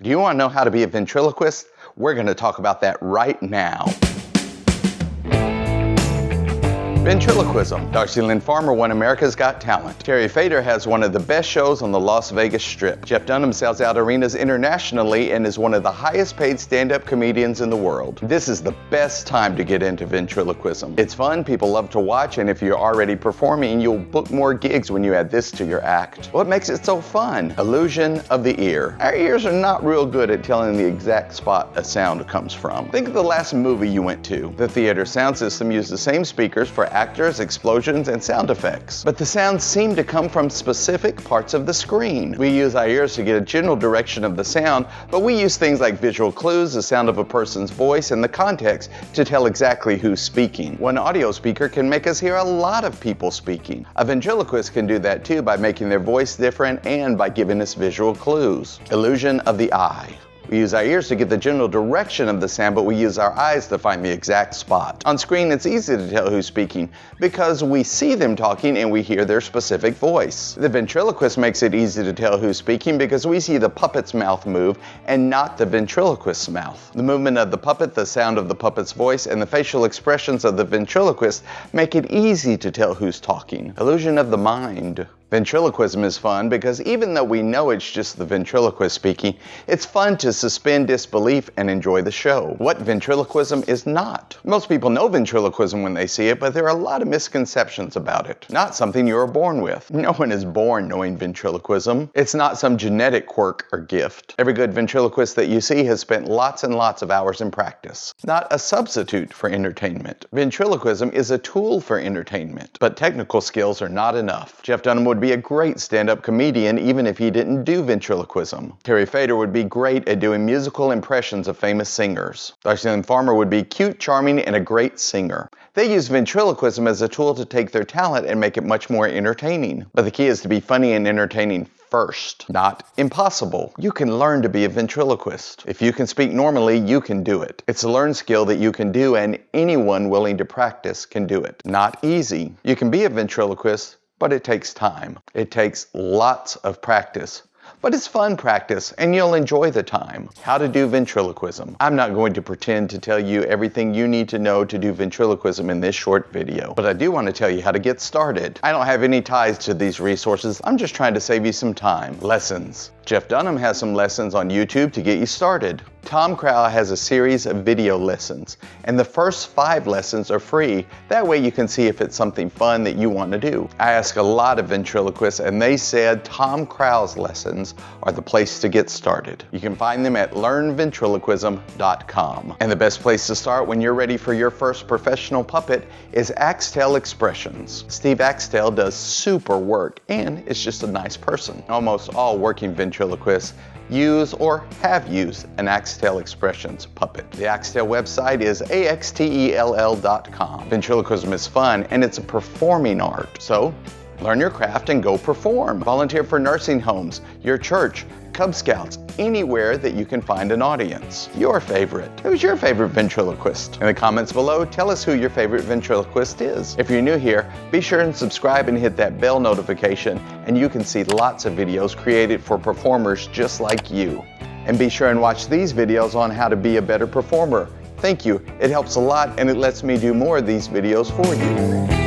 Do you want to know how to be a ventriloquist? We're going to talk about that right now. Ventriloquism. Darci Lynn Farmer won America's Got Talent. Fator has one of the best shows on the Las Vegas Strip. Jeff Dunham sells out arenas internationally and is one of the highest paid stand-up comedians in the world. This is the best time to get into ventriloquism. It's fun, people love to watch, and if you're already performing, you'll book more gigs when you add this to your act. What makes it so fun? Illusion of the ear. Our ears are not real good at telling the exact spot a sound comes from. Think of the last movie you went to. The theater sound system used the same speakers for actors, explosions, and sound effects. But the sounds seem to come from specific parts of the screen. We use our ears to get a general direction of the sound, but we use things like visual clues, the sound of a person's voice, and the context to tell exactly who's speaking. One audio speaker can make us hear a lot of people speaking. A ventriloquist can do that too by making their voice different and by giving us visual clues. Illusion of the eye. We use our ears to get the general direction of the sound, but we use our eyes to find the exact spot. On screen, it's easy to tell who's speaking because we see them talking and we hear their specific voice. The ventriloquist makes it easy to tell who's speaking because we see the puppet's mouth move and not the ventriloquist's mouth. The movement of the puppet, the sound of the puppet's voice, and the facial expressions of the ventriloquist make it easy to tell who's talking. Illusion of the mind. Ventriloquism is fun because even though we know it's just the ventriloquist speaking, it's fun to suspend disbelief and enjoy the show. What ventriloquism is not. Most people know ventriloquism when they see it, but there are a lot of misconceptions about it. Not something you are born with. No one is born knowing ventriloquism. It's not some genetic quirk or gift. Every good ventriloquist that you see has spent lots and lots of hours in practice. Not a substitute for entertainment. Ventriloquism is a tool for entertainment, but technical skills are not enough. Jeff Dunham would be a great stand-up comedian even if he didn't do ventriloquism. Fator would be great at doing musical impressions of famous singers. Darci Lynn Farmer would be cute, charming, and a great singer. They use ventriloquism as a tool to take their talent and make it much more entertaining. But the key is to be funny and entertaining first, not impossible. You can learn to be a ventriloquist. If you can speak normally, you can do it. It's a learned skill that you can do, and anyone willing to practice can do it. Not easy. You can be a ventriloquist, but it takes time. It takes lots of practice. But it's fun practice, and you'll enjoy the time. How to do ventriloquism. I'm not going to pretend to tell you everything you need to know to do ventriloquism in this short video, but I do want to tell you how to get started. I don't have any ties to these resources. I'm just trying to save you some time. Lessons. Jeff Dunham has some lessons on YouTube to get you started. Tom Crowell has a series of video lessons, and the first 5 lessons are free. That way you can see if it's something fun that you want to do. I asked a lot of ventriloquists, and they said Tom Crowell's lessons are the place to get started. You can find them at learnventriloquism.com. And the best place to start when you're ready for your first professional puppet is Axtell Expressions. Steve Axtell does super work, and is just a nice person. Almost all working ventriloquists use or have used an Axtell Expressions puppet. The Axtell website is axtell.com. Ventriloquism is fun and it's a performing art. So learn your craft and go perform. Volunteer for nursing homes, your church, Cub Scouts, anywhere that you can find an audience. Your favorite. Who's your favorite ventriloquist? In the comments below, tell us who your favorite ventriloquist is. If you're new here, be sure and subscribe and hit that bell notification, and you can see lots of videos created for performers just like you. And be sure and watch these videos on how to be a better performer. Thank you. It helps a lot, and it lets me do more of these videos for you.